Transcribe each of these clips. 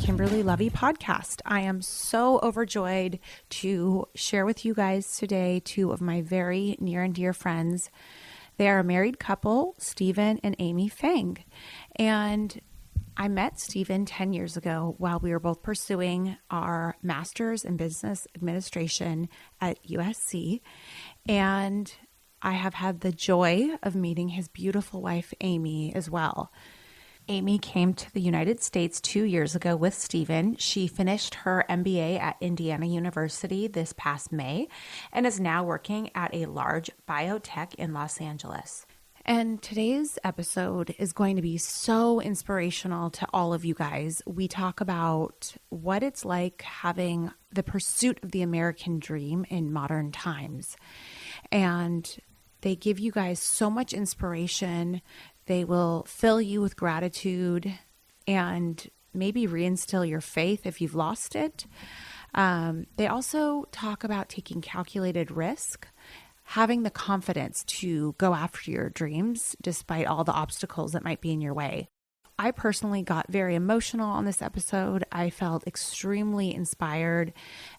Kimberly Lovey podcast. I am so overjoyed to share with you guys today two of my very near and dear friends. They are a married couple, Stephen and Amy Feng. And I met Stephen 10 years ago while we were both pursuing our master's in business administration at USC. And I have had the joy of meeting his beautiful wife, Amy, as well. Amy came to the United States 2 years ago with Stephen. She finished her MBA at Indiana University this past May and is now working at a large biotech in Los Angeles. And today's episode is going to be so inspirational to all of you guys. We talk about what it's like having the pursuit of the American dream in modern times. And they give you guys so much inspiration. They will fill you with gratitude and maybe reinstill your faith if you've lost it. They also talk about taking calculated risk, having the confidence to go after your dreams despite all the obstacles that might be in your way. I personally got very emotional on this episode. I felt extremely inspired,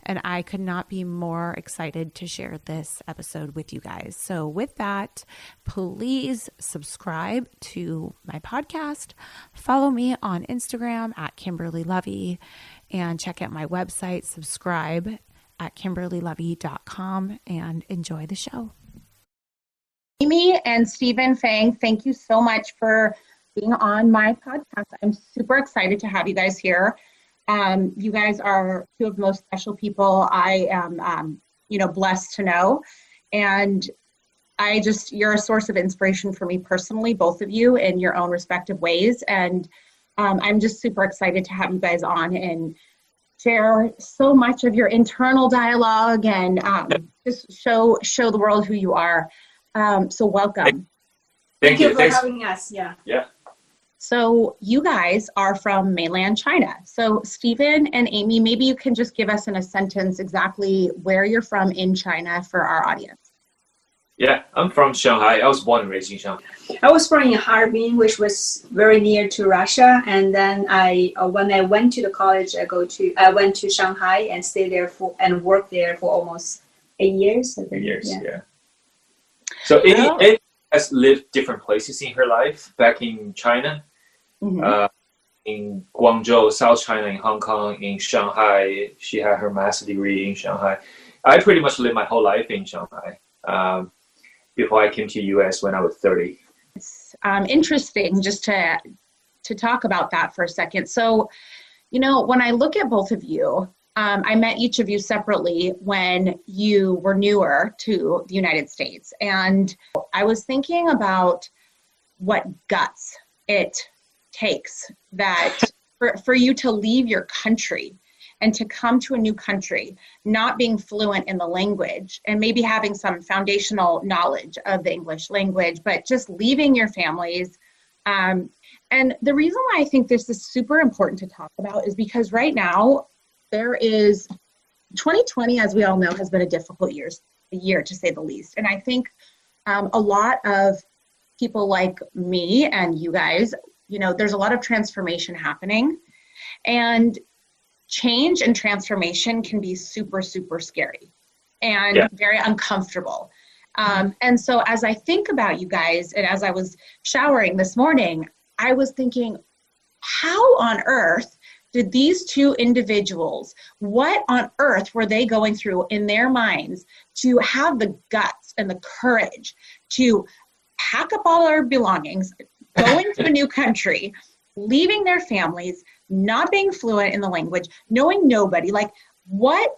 and I could not be more excited to share this episode with you guys. So with that, please subscribe to my podcast, follow me on Instagram at Kimberly Lovey, and check out my website, subscribe at kimberlylovey.com, and enjoy the show. Amy and Stephen Feng, thank you so much for being on my podcast. I'm super excited to have you guys here. You guys are two of the most special people I am, blessed to know. And you're a source of inspiration for me personally, both of you in your own respective ways. And I'm just super excited to have you guys on and share so much of your internal dialogue and just show the world who you are. So welcome. Thank you for having us. Yeah. So you guys are from mainland China. So Stephen and Amy, maybe you can just give us in a sentence exactly where you're from in China for our audience. Yeah, I'm from Shanghai. I was born and raised in Shanghai. I was born in Harbin, which was very near to Russia. And then when I went to the college, I went to Shanghai and stayed there and worked there for almost 8 years. 8 years, yeah. So Amy has lived different places in her life. Back in China, in Guangzhou, South China, in Hong Kong, in Shanghai. She had her master's degree in Shanghai. I pretty much lived my whole life in Shanghai before I came to the US when I was 30. It's interesting just to talk about that for a second. So, when I look at both of you, I met each of you separately when you were newer to the United States. And I was thinking about what guts it takes for you to leave your country and to come to a new country, not being fluent in the language and maybe having some foundational knowledge of the English language, but just leaving your families. And the reason why I think this is super important to talk about is because right now, 2020, as we all know, has been a difficult year to say the least. And I think a lot of people like me and you guys, there's a lot of transformation happening, and change and transformation can be super, super scary and very uncomfortable. And so as I think about you guys, and as I was showering this morning, I was thinking, how on earth did these two individuals, what on earth were they going through in their minds to have the guts and the courage to pack up all their belongings, going to a new country, leaving their families, not being fluent in the language, knowing nobody? Like, what,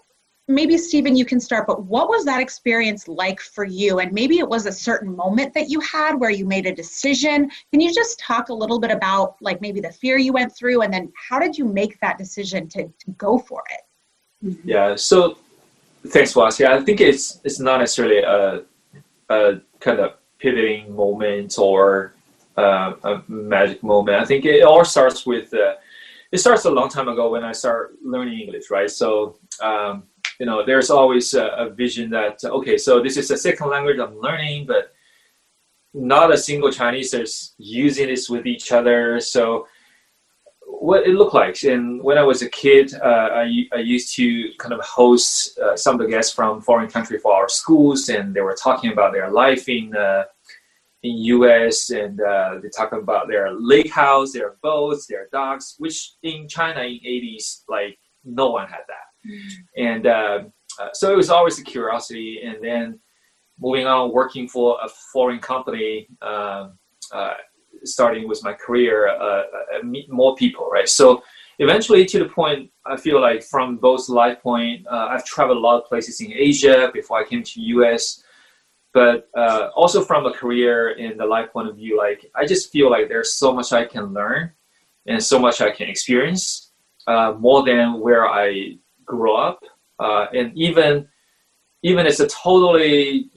maybe Stephen, you can start, but what was that experience like for you? And maybe it was a certain moment that you had where you made a decision. Can you just talk a little bit about like maybe the fear you went through, and then how did you make that decision to go for it? Yeah, so thanks, Wasi. Yeah, I think it's not necessarily a kind of pivoting moment or a magic moment. I think it all starts with, it starts a long time ago when I started learning English, right? So, there's always a vision that, okay, so this is a second language I'm learning, but not a single Chinese is using this with each other. So what it looked like. And when I was a kid, I used to kind of host some of the guests from foreign country for our schools, and they were talking about their life in US, and they talk about their lake house, their boats, their dogs, which in China in 80s, like no one had that. And so it was always a curiosity. And then moving on, working for a foreign company, starting with my career, meet more people, right? So eventually to the point, I feel like from both life point, I've traveled a lot of places in Asia before I came to US, but also from a career in the life point of view, like I just feel like there's so much I can learn and so much I can experience, more than where I grew up. And even it's a totally,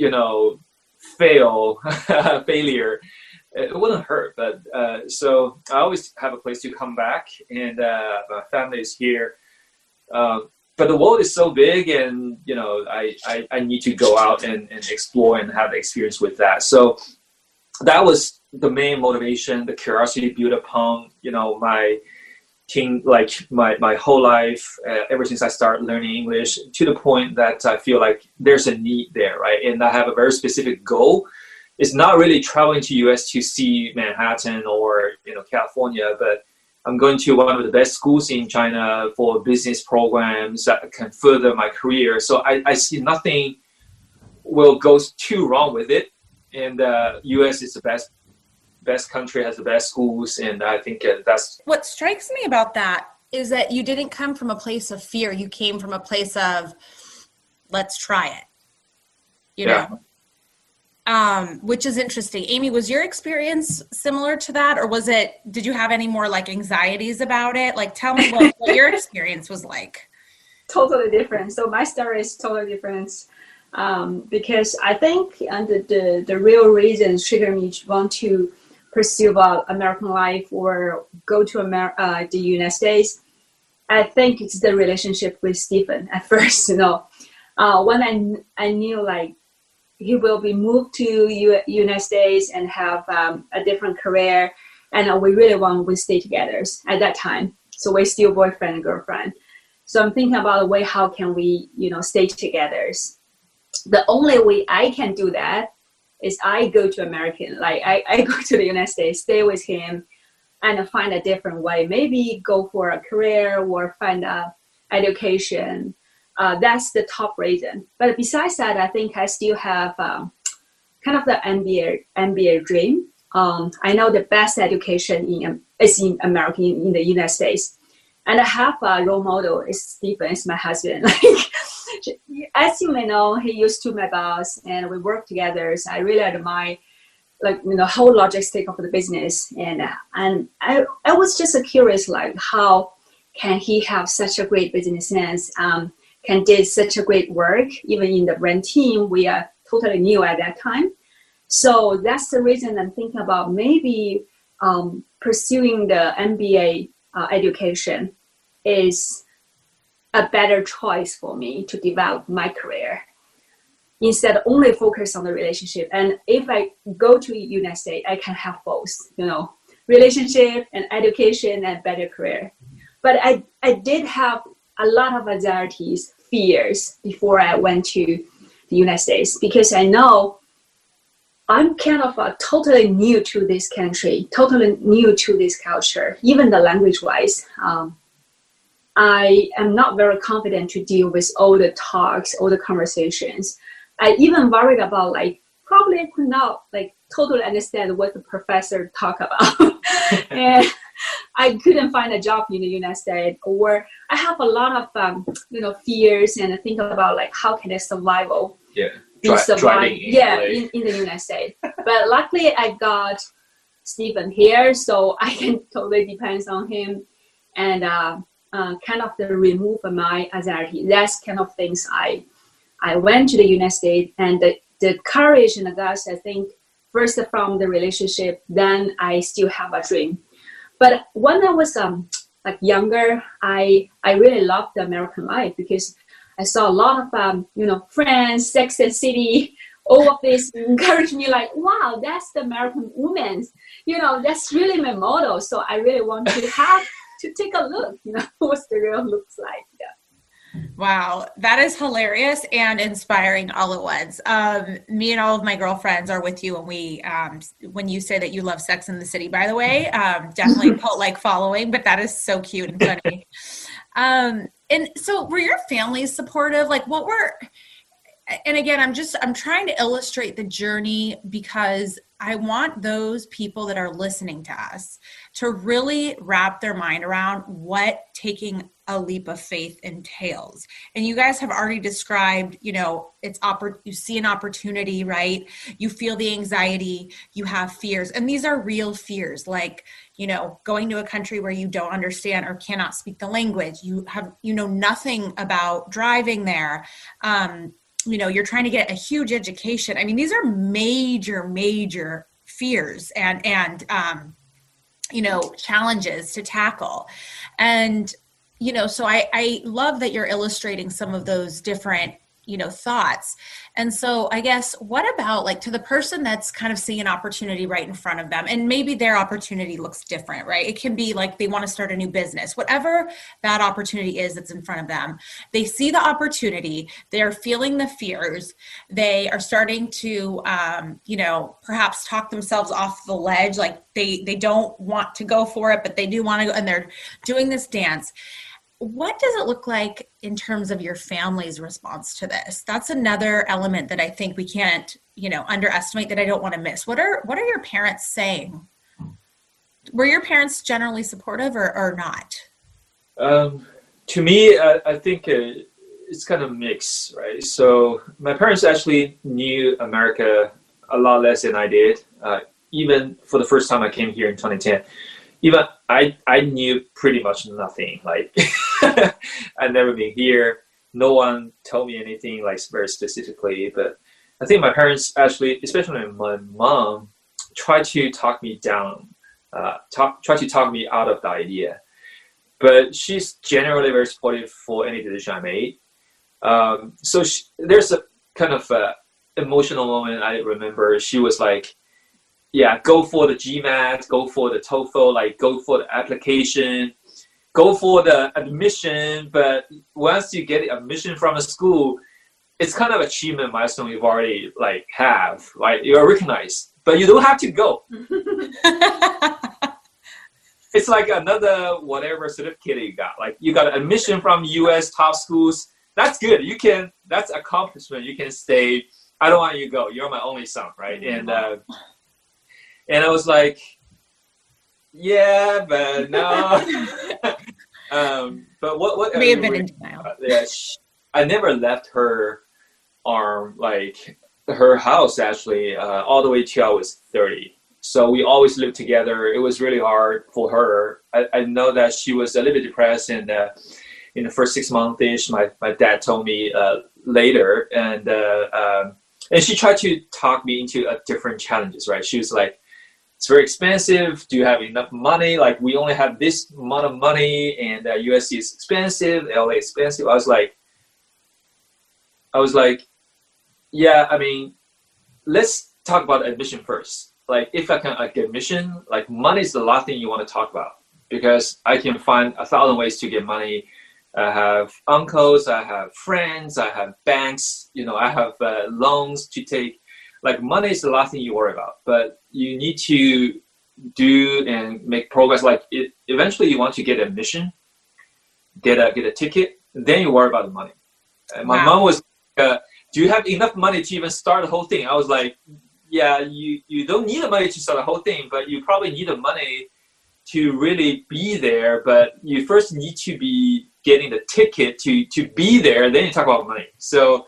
failure, it wouldn't hurt. But so I always have a place to come back, and my family is here. But the world is so big, and I need to go out and explore and have the experience with that. So that was the main motivation, the curiosity built upon my my whole life, ever since I started learning English, to the point that I feel like there's a need there, right? And I have a very specific goal. It's not really traveling to US to see Manhattan or California, but I'm going to one of the best schools in China for business programs that can further my career. So I see nothing will go too wrong with it. And US is the best country, has the best schools, and I think that's what strikes me about that is that you didn't come from a place of fear. You came from a place of let's try it, you know, which is interesting. Amy, was your experience similar to that, or did you have any more like anxieties about it? Like, tell me what your experience was like. Totally different. So my story is totally different. Because I think the real reason triggered me to want to pursue about American life or go to the United States, I think it's the relationship with Stephen at first. When I knew like he will be moved to United States and have a different career, and we really want to stay together at that time. So we're still boyfriend and girlfriend. So I'm thinking about a way how can we stay together. The only way I can do that is I go to American, like I go to the United States, stay with him, and find a different way. Maybe go for a career or find a education. That's the top reason. But besides that, I think I still have kind of the MBA dream. I know the best education is in America, in the United States. And I have a role model, is Stephen, is my husband. As you may know, he used to be my boss, and we work together. So I really admire, whole logistic of the business. And I was just curious, like, how can he have such a great business sense? Can did such a great work, even in the brand team. We are totally new at that time. So that's the reason I'm thinking about maybe pursuing the MBA education is a better choice for me to develop my career instead of only focus on the relationship. And if I go to the United States, I can have both, relationship and education and better career. But I did have a lot of anxieties, fears before I went to the United States, because I know I'm kind of totally new to this country, totally new to this culture, even the language-wise. I am not very confident to deal with all the talks, all the conversations. I even worried about probably I could not totally understand what the professor talk about. And I couldn't find a job in the United States, or I have a lot of fears and think about how can I survive. Yeah. In the United States. But luckily I got Stephen here, so I can totally depend on him and kind of remove my anxiety. That's kind of things I went to the United States, and the courage and the guts, I think, first from the relationship, then I still have a dream. But when I was younger, I really loved the American life because I saw a lot of, friends, Sex and City, all of this encouraged me wow, that's the American woman. That's really my model. So I really want to have to take a look, what the real looks like. Yeah. Wow, that is hilarious and inspiring all at once. Me and all of my girlfriends are with you when you say that you love Sex in the City, by the way, definitely cult-like following, but that is so cute and funny. And so were your families supportive? Like and again, I'm trying to illustrate the journey because I want those people that are listening to us to really wrap their mind around what taking a leap of faith entails. And you guys have already described, you see an opportunity, right? You feel the anxiety, you have fears, and these are real fears, like, going to a country where you don't understand or cannot speak the language. You know nothing about driving there. You're trying to get a huge education. I mean, these are major fears and challenges to tackle. And, so I love that you're illustrating some of those different, thoughts. And so I guess, what about like to the person that's kind of seeing an opportunity right in front of them, and maybe their opportunity looks different, right? It can be like they want to start a new business, whatever that opportunity is that's in front of them. They see the opportunity, they're feeling the fears, they are starting to, perhaps talk themselves off the ledge, like they don't want to go for it, but they do want to go, and they're doing this dance. What does it look like in terms of your family's response to this? That's another element that I think we can't, underestimate, that I don't want to miss. What are your parents saying? Were your parents generally supportive or not? To me, I think it's kind of mixed, right? So my parents actually knew America a lot less than I did. Even for the first time I came here in 2010. Even I knew pretty much nothing. Like I'd never been here. No one told me anything like very specifically. But I think my parents actually, especially my mom, tried to talk me down, try to talk me out of the idea. But she's generally very supportive for any decision I made. So there's a kind of emotional moment I remember. She was like, yeah, go for the GMAT, go for the TOEFL, like go for the application, go for the admission. But once you get admission from a school, it's kind of achievement milestone you've already have, right? You're recognized, but you don't have to go. It's like another whatever certificate you got. Like you got admission from US top schools. That's good. That's accomplishment. You can stay. I don't want you to go. You're my only son, right? And I was like, yeah, but no. But what may have been in denial. I never left her arm, like her house actually, all the way till I was 30. So we always lived together. It was really hard for her. I know that she was a little bit depressed in the first 6 months-ish. My dad told me later, and she tried to talk me into different challenges, right? She was like, it's very expensive. Do you have enough money? Like we only have this amount of money, and USC is expensive, LA is expensive. I was like, yeah, I mean, let's talk about admission first. Like if I can get admission, like money is the last thing you want to talk about, because I can find 1,000 ways to get money. I have uncles, I have friends, I have banks, I have loans to take. Like money is the last thing you worry about, but you need to do and make progress. Like eventually you want to get admission, get a ticket, then you worry about the money. And my mom was, do you have enough money to even start the whole thing? I was like, yeah, you don't need the money to start the whole thing, but you probably need the money to really be there. But you first need to be getting the ticket to be there, then you talk about money. So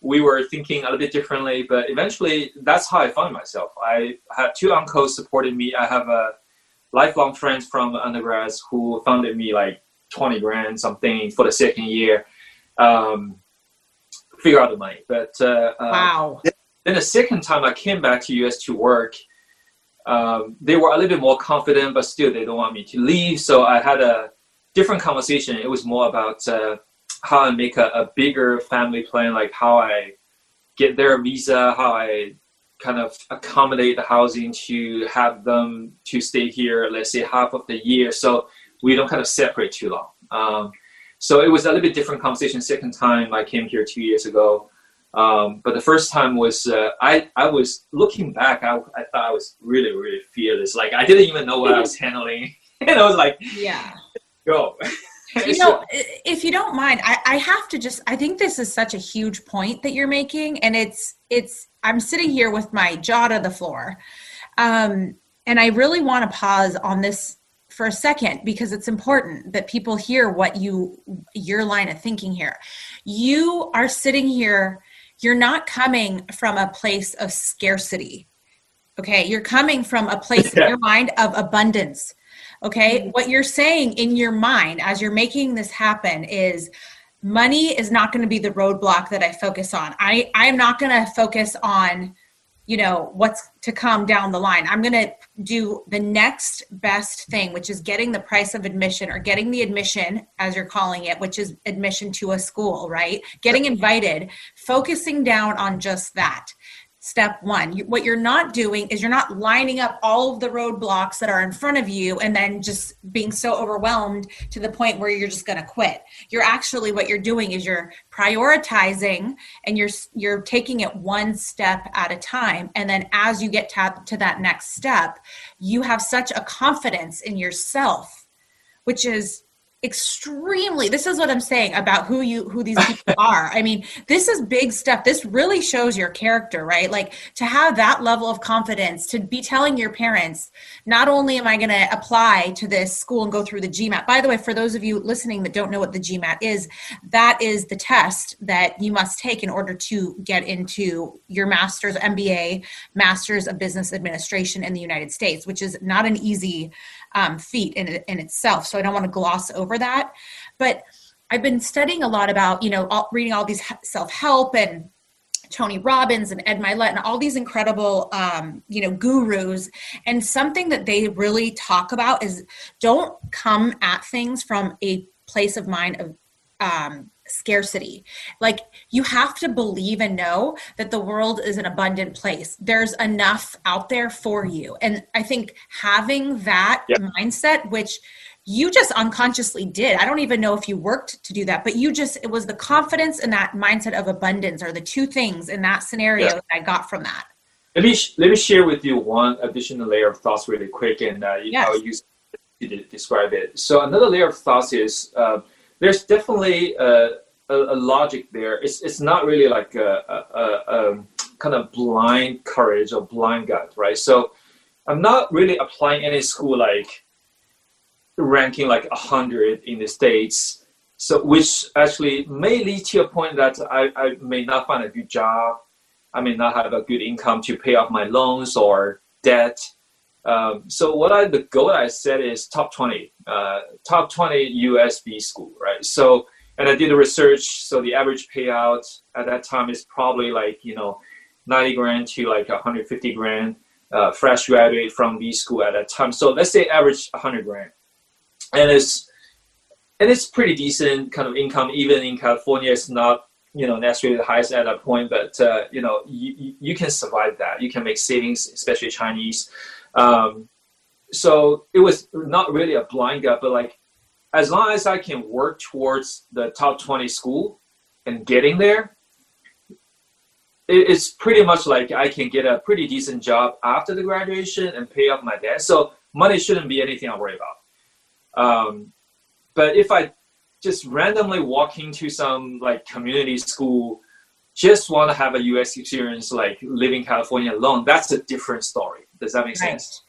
we were thinking a little bit differently, but eventually that's how I found myself. I had 2 uncles supporting me. I have lifelong friends from undergrads who funded me like 20 grand something for the second year. Figure out the money. But wow. Then the second time I came back to US to work, they were a little bit more confident, but still they don't want me to leave. So I had a different conversation. It was more about how I make a bigger family plan, like how I get their visa, how I kind of accommodate the housing to have them to stay here, let's say half of the year. So we don't kind of separate too long. So it was a little bit different conversation. Second time I came here 2 years ago. But the first time was, I was looking back, I thought I was really, really fearless. Like I didn't even know what I was handling. And I was like, yeah, go. You know, if you don't mind, I have to just, I think this is such a huge point that you're making. And I'm sitting here with my jaw to the floor. And I really want to pause on this for a second, because it's important that people hear what your line of thinking here. You are sitting here, you're not coming from a place of scarcity. Okay. You're coming from a place in your mind of abundance. Okay. What you're saying in your mind as you're making this happen is money is not going to be the roadblock that I focus on. I'm not going to focus on, what's to come down the line. I'm going to do the next best thing, which is getting the price of admission, or getting the admission, as you're calling it, which is admission to a school, right? Getting invited, focusing down on just that. Step one. What you're not doing is you're not lining up all of the roadblocks that are in front of you and then just being so overwhelmed to the point where you're just going to quit. You're actually, what you're doing is you're prioritizing, and you're taking it one step at a time. And then as you get to that next step, you have such a confidence in yourself, which is extremely, this is what I'm saying about who these people are. I mean, this is big stuff. This really shows your character, right? Like to have that level of confidence, to be telling your parents, not only am I going to apply to this school and go through the GMAT. By the way, for those of you listening that don't know what the GMAT is, that is the test that you must take in order to get into your master's MBA, Master's of Business Administration in the United States, which is not an easy feat in itself. So I don't want to gloss over that, but I've been studying a lot about, reading all these self-help and Tony Robbins and Ed Milet and all these incredible, gurus. And something that they really talk about is don't come at things from a place of mind of scarcity. Like you have to believe and know that the world is an abundant place. There's enough out there for you. And I think having that mindset, which you just unconsciously did, I don't even know if you worked to do that, but it was the confidence and that mindset of abundance are the two things in that scenario that I got from that. Let me share with you one additional layer of thoughts really quick, and I'll use it to describe it. So another layer of thoughts is there's definitely a logic there. It's not really like a kind of blind courage or blind gut, right? So I'm not really applying any school like ranking like 100 in the States, so which actually may lead to a point that I may not find a good job. I may not have a good income to pay off my loans or debt. So the goal I set is top 20 USB school, right? So, and I did the research. So the average payout at that time is probably like, 90 grand to like 150 grand, fresh graduate from B school at that time. So let's say average 100 grand. And it's pretty decent kind of income. Even in California, it's not, necessarily the highest at that point, but, you can survive that. You can make savings, especially Chinese. So it was not really a blind gut, but like, as long as I can work towards the top 20 school and getting there, it's pretty much like I can get a pretty decent job after the graduation and pay off my debt. So money shouldn't be anything I worry about. But if I just randomly walk into some like community school, just want to have a US experience, like living in California alone, that's a different story. Does that make sense?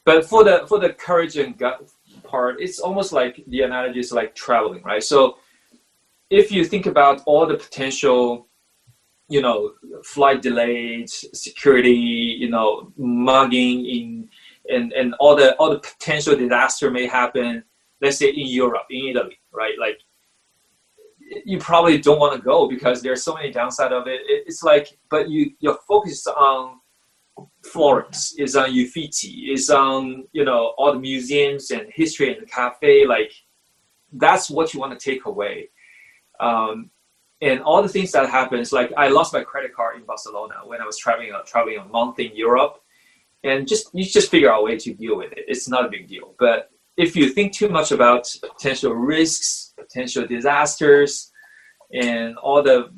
But for the courage and gut part, it's almost like the analogy is like traveling, right? So if you think about all the potential, flight delays, security, mugging and all the potential disaster may happen, let's say in Europe, in Italy, right? Like you probably don't want to go because there's so many downside of it. It's like, but you're focused on Florence, is on Uffizi, is on, all the museums and history and the cafe. Like that's what you want to take away. And all the things that happens, like I lost my credit card in Barcelona when I was traveling a month in Europe, and you just figure out a way to deal with it. It's not a big deal, but if you think too much about potential risks, potential disasters, and all the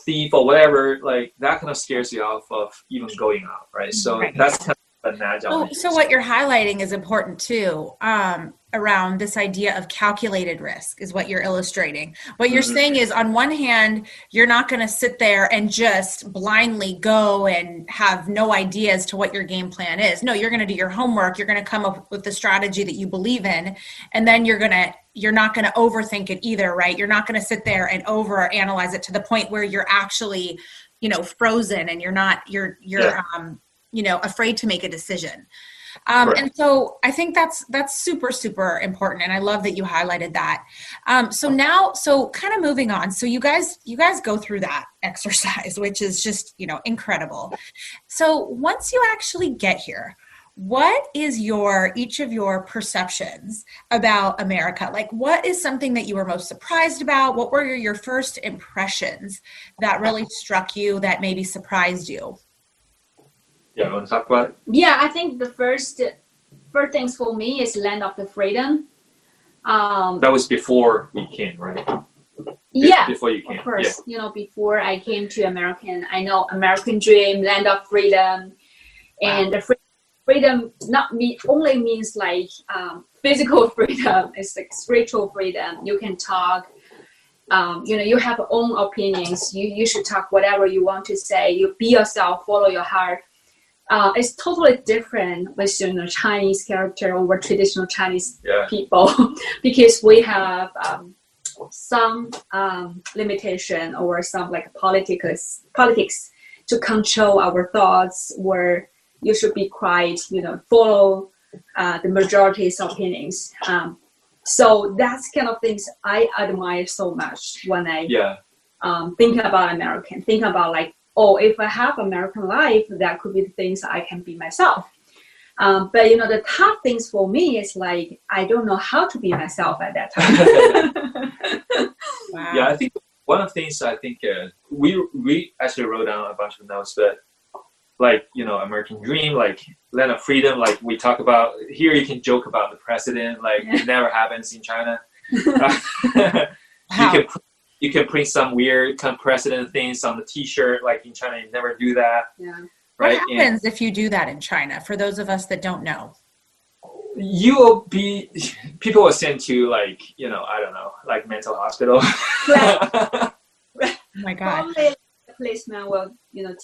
thief or whatever, like that kind of scares you off of even going out, right? So that's kind of an agile. So what you're highlighting is important too, around this idea of calculated risk is what you're illustrating. What you're saying is, on one hand, you're not going to sit there and just blindly go and have no idea as to what your game plan is. No, you're going to do your homework. You're going to come up with the strategy that you believe in, and then you're not going to overthink it either, right? You're not going to sit there and overanalyze it to the point where you're actually, frozen and you're afraid to make a decision. And so I think that's super, super important. And I love that you highlighted that. So kind of moving on. So you guys go through that exercise, which is just, incredible. So once you actually get here, what is each of your perceptions about America? Like, what is something that you were most surprised about? What were your first impressions that really struck you, that maybe surprised you? Yeah, you want to talk about it? Yeah, I think the first things for me is land of the freedom. That was before we came, right? Yeah, before you came. Of course. Yeah. Before I came to I know American dream, land of freedom, and the freedom only means like physical freedom. It's like spiritual freedom. You can talk. You have your own opinions. You should talk whatever you want to say. You be yourself. Follow your heart. It's totally different with Chinese character or traditional Chinese people because we have some limitation or some like politics to control our thoughts, where you should be quiet, follow the majority's opinions. So that's kind of things I admire so much when I think about American, think about like, oh, if I have American life, that could be the things I can be myself. But the tough things for me is like, I don't know how to be myself at that time. Wow. Yeah, I think one of the things we actually wrote down a bunch of notes, but like, American dream, like land of freedom, like we talk about here, you can joke about the president, like it never happens in China. You can print some weird kind of president things on the T-shirt, like in China, you never do that. Yeah. Right? What happens if you do that in China? For those of us that don't know, people will send to like, I don't know, like mental hospital. Oh my God. Probably the policeman will,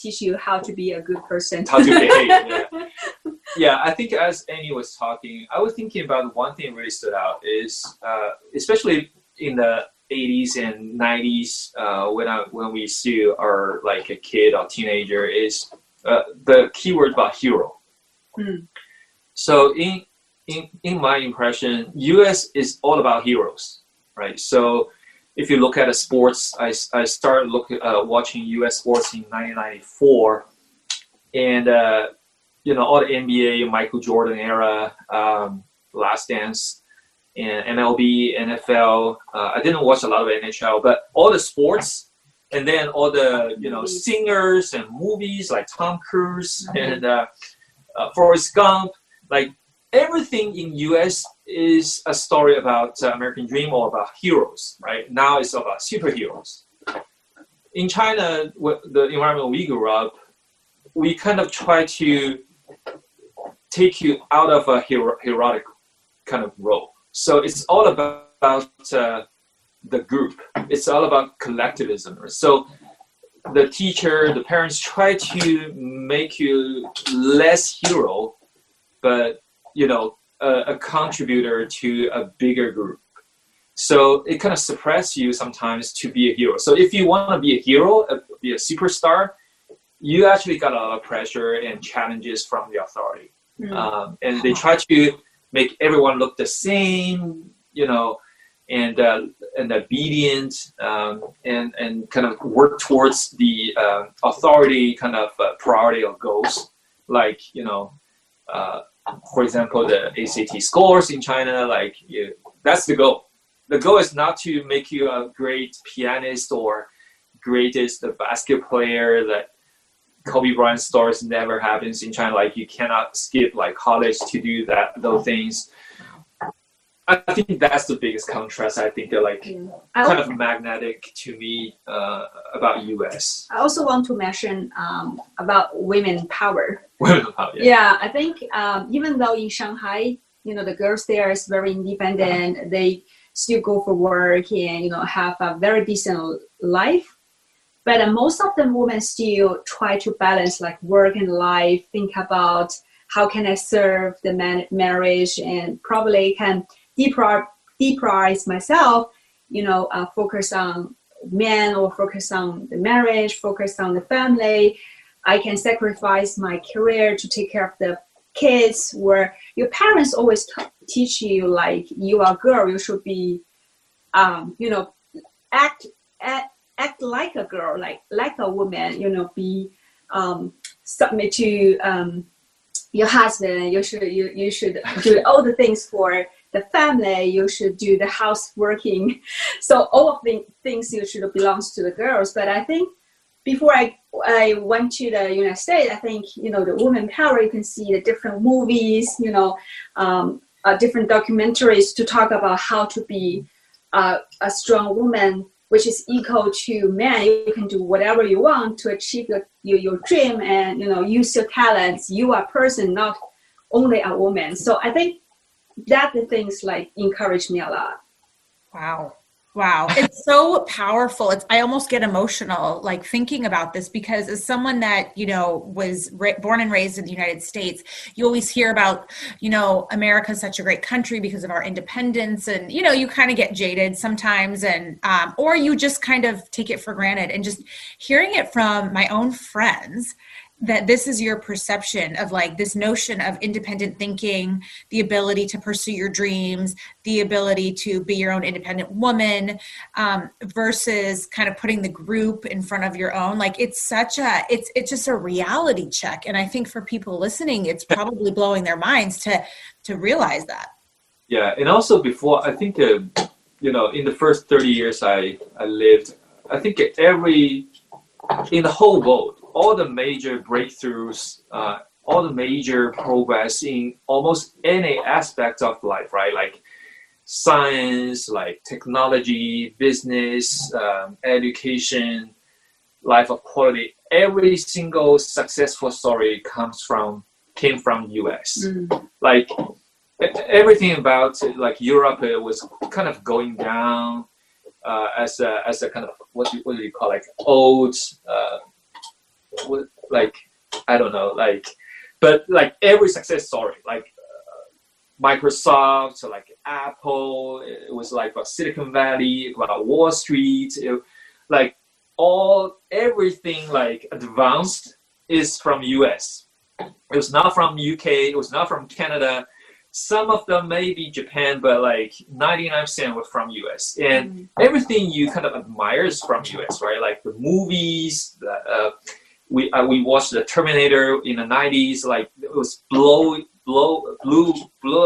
teach you how to be a good person. How to behave. Yeah, I think as Amy was talking, I was thinking about one thing really stood out is, especially in the 80s and 90s, when we still are like a kid or teenager, is the keyword about hero. So in my impression, US is all about heroes, right? So if you look at the sports, I started watching US sports in 1994, and all the NBA, Michael Jordan era, Last Dance, and MLB, NFL. I didn't watch a lot of NHL, but all the sports, and then all the singers and movies like Tom Cruise and Forrest Gump. Like everything in US is a story about American dream or about heroes, right? Now it's about superheroes. In China, the environment we grew up, we kind of try to take you out of a heroic kind of role. So it's all about the group. It's all about collectivism. So the teacher, the parents try to make you less hero, but a contributor to a bigger group. So it kind of suppresses you sometimes to be a hero. So if you want to be a hero, be a superstar, you actually got a lot of pressure and challenges from the authority. And they try to make everyone look the same, and obedient, and kind of work towards the authority kind of priority or goals. Like, for example, the ACT scores in China, like that's the goal. The goal is not to make you a great pianist or greatest basketball player. That Kobe Bryant stories never happens in China. Like you cannot skip like college to do those things. I think that's the biggest contrast. I think like kind of magnetic to me about US. I also want to mention about women power. Women power. Yeah, I think even though in Shanghai, the girls there is very independent. They still go for work and have a very decent life. But most of the women still try to balance like work and life. Think about how can I serve the marriage, and probably can deprioritize myself, focus on men or focus on the marriage, focus on the family. I can sacrifice my career to take care of the kids, where your parents always teach you like you are a girl, you should be, act like a girl, like a woman, be submit to your husband. You should do all the things for the family. You should do the houseworking. So all of the things you should belongs to the girls. But I think before I went to the United States, I think the woman power. You can see the different movies, different documentaries to talk about how to be a strong woman, which is equal to man. You can do whatever you want to achieve your dream, and use your talents. You are a person, not only a woman. So I think that the things like encourage me a lot. Wow. It's so powerful. I almost get emotional like thinking about this, because as someone that, was born and raised in the United States, you always hear about, America is such a great country because of our independence. And, you kind of get jaded sometimes, and, or you just kind of take it for granted. And just hearing it from my own friends, that this is your perception of like this notion of independent thinking, the ability to pursue your dreams, the ability to be your own independent woman, versus kind of putting the group in front of your own. Like it's just a reality check. And I think for people listening, it's probably blowing their minds to realize that. Yeah. And also before, I think, in the first 30 years I lived, I think in the whole world, all the major breakthroughs, all the major progress in almost any aspect of life, right? Like science, like technology, business, education, life of quality. Every single successful story came from US. Like everything about like Europe was kind of going down as a kind of what do you call like old. Like I don't know, but every success story, like Microsoft, like Apple, it was like about Silicon Valley, about Wall Street, everything like advanced is from US. It was not from UK. It was not from Canada. Some of them maybe Japan, but like 99% were from US. And everything you kind of admire is from US, right? Like the movies, we watched the Terminator in the 90s, like it was blew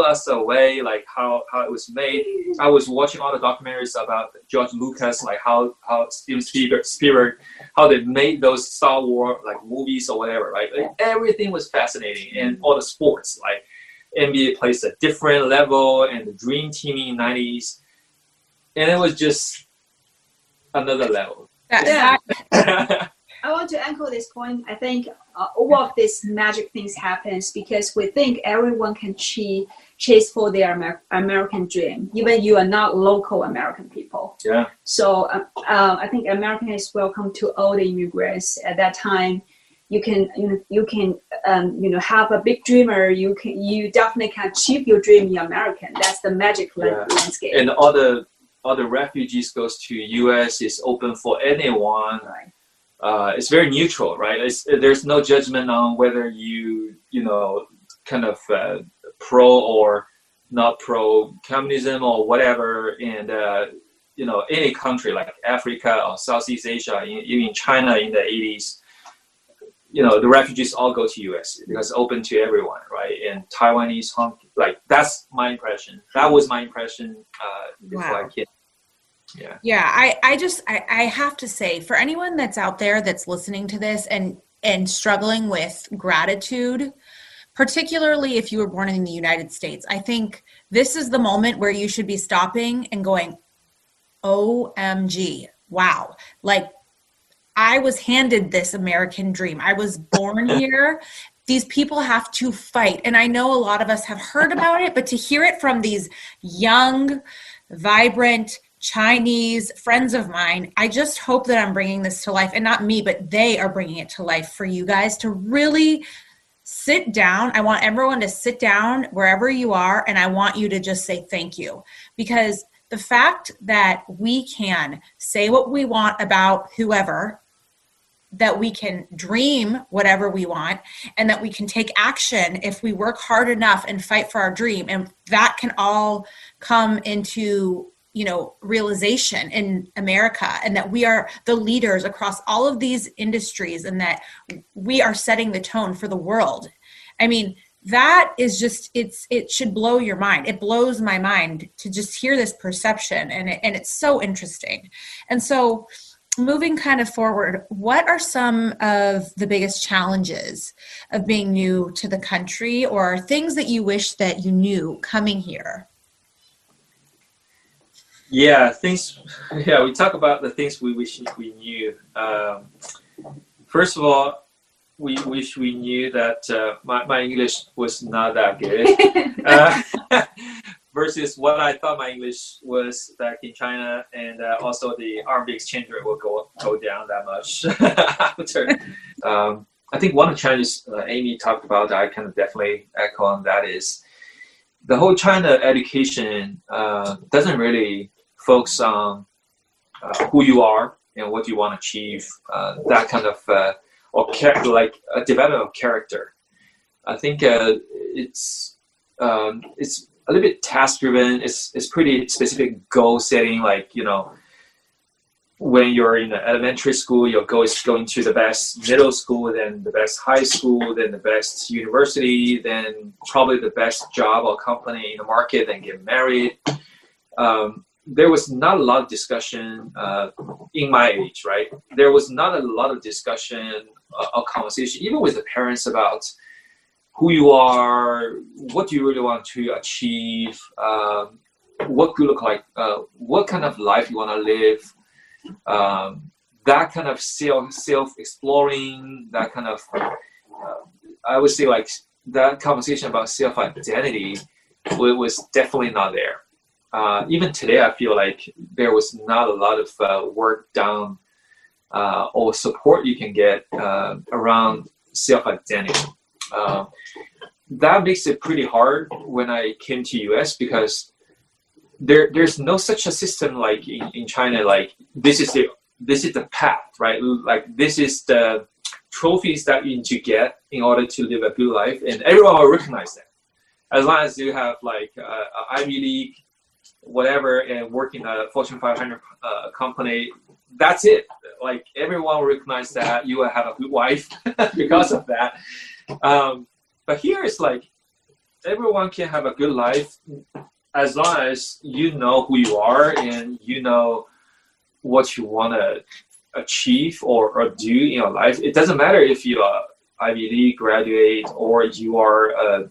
us away, like how it was made. I was watching all the documentaries about George Lucas, like how Steven Spielberg, how they made those Star Wars like movies or whatever, right? Like, everything was fascinating, and all the sports, like NBA plays a different level, and the Dream Team in the 90s, and it was just another level. Yeah. I want to echo this point. I think all of these magic things happens because we think everyone can chase for their American dream, even you are not local American people. Yeah. So I think American is welcome to all the immigrants. At that time, you can have a big dreamer. You definitely can achieve your dream in American. That's the magic landscape. And all the refugees goes to US is open for anyone. Right. It's very neutral, right? There's no judgment on whether you kind of pro or not pro communism or whatever. And any country like Africa or Southeast Asia, even China in the 80s, the refugees all go to US because it's open to everyone, right? And Taiwanese, like that's my impression. That was my impression before I came. Yeah. I have to say, for anyone that's out there that's listening to this, and and struggling with gratitude, particularly if you were born in the United States, I think this is the moment where you should be stopping and going, OMG, wow. Like, I was handed this American dream. I was born here. These people have to fight. And I know a lot of us have heard about it, but to hear it from these young, vibrant Chinese friends of mine, I just hope that I'm bringing this to life. And not me, but they are bringing it to life for you guys to really sit down. I want everyone to sit down wherever you are, and I want you to just say thank you. Because the fact that we can say what we want about whoever, that we can dream whatever we want, and that we can take action if we work hard enough and fight for our dream, and that can all come into realization in America, and that we are the leaders across all of these industries, and that we are setting the tone for the world. I mean, that is just, it should blow your mind. It blows my mind to just hear this perception, and it's so interesting. And so moving kind of forward, what are some of the biggest challenges of being new to the country, or things that you wish that you knew coming here? Yeah, we talk about the things we wish we knew. First of all, we wish we knew that my English was not that good versus what I thought my English was back in China, and also the RMB exchange rate will go down that much after. I think one of the challenges Amy talked about that I kind of definitely echo on that is the whole China education doesn't really focus on who you are and what you want to achieve, that kind of, or like a development of character. I think it's a little bit task driven. It's pretty specific goal setting. Like, when you're in elementary school, your goal is going to the best middle school, then the best high school, then the best university, then probably the best job or company in the market, then get married. There was not a lot of discussion in my age, right? There was not a lot of discussion or conversation, even with the parents, about who you are, what do you really want to achieve, what you look like, what kind of life you want to live, that kind of self-exploring, that kind of, I would say, like, that conversation about self-identity was definitely not there. Even today, I feel like there was not a lot of work done or support you can get around self-identity. That makes it pretty hard when I came to US, because there's no such a system like in China. Like, this is the path, right? Like, this is the trophies that you need to get in order to live a good life, and everyone will recognize that. As long as you have like Ivy League, whatever, and work in a Fortune 500 company, that's it. Like, everyone will recognize that you will have a good wife because of that. But here it's like everyone can have a good life as long as you know who you are and you know what you want to achieve or do in your life. It doesn't matter if you are Ivy League graduate or you are,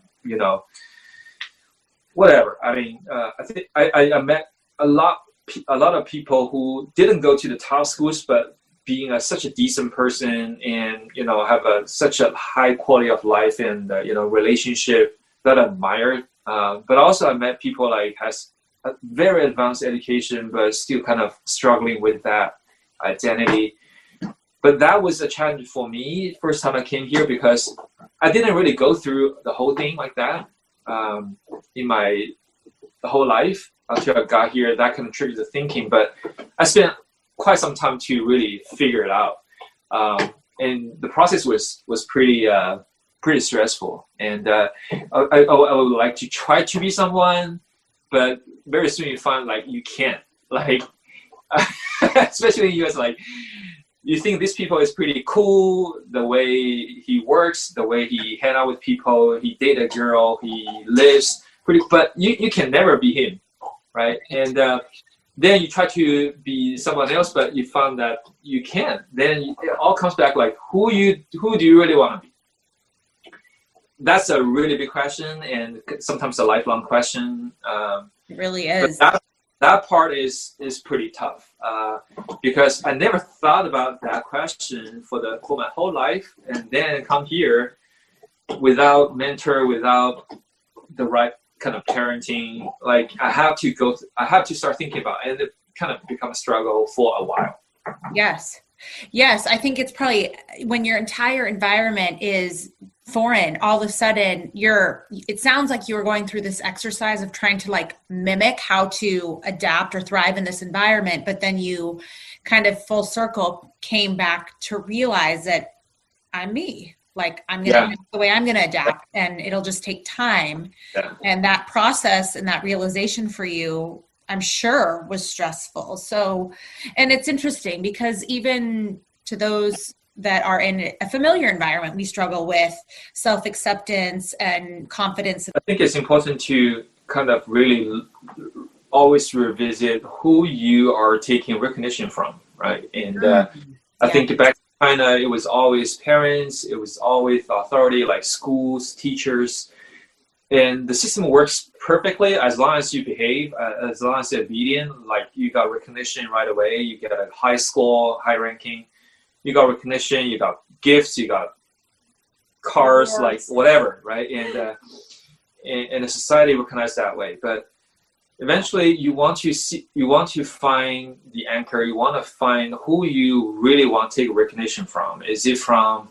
whatever. I mean, I think I met a lot of people who didn't go to the top schools, but being such a decent person and, have such a high quality of life and, relationship that I admire. But also I met people like has a very advanced education, but still kind of struggling with that identity. But that was a challenge for me first time I came here, because I didn't really go through the whole thing like that in my whole life until I got here. That kind of triggered the thinking, but I spent quite some time to really figure it out. And the process was pretty stressful. And I would like to try to be someone, but very soon you find like you can't. Like, especially in the US, like, you think this people is pretty cool, the way he works, the way he hang out with people, he date a girl, he lives pretty, but you can never be him, right? And then you try to be someone else, but you found that you can't. Then it all comes back like, who do you really want to be? That's a really big question, and sometimes a lifelong question. It really is. That part is pretty tough, because I never thought about that question for my whole life, and then come here without mentor, without the right kind of parenting. Like I have to start thinking about it, and it kind of become a struggle for a while. Yes. I think it's probably when your entire environment is foreign, all of a sudden it sounds like you were going through this exercise of trying to like mimic how to adapt or thrive in this environment, but then you kind of full circle came back to realize that I'm me. Like I'm going to the way I'm going to adapt, and it'll just take time. Yeah. And that process and that realization for you, I'm sure, was stressful. So, and it's interesting because even to those that are in a familiar environment, we struggle with self-acceptance and confidence. I think it's important to kind of really always revisit who you are taking recognition from, right? And I think back in China, it was always parents, it was always authority like schools, teachers. And the system works perfectly as long as you behave, as long as you're obedient. Like you got recognition right away, you get a high score, high ranking, you got recognition, you got gifts, you got cars, like whatever, right? And the society recognizes that way. But eventually, you want to find the anchor. You want to find who you really want to take recognition from. Is it from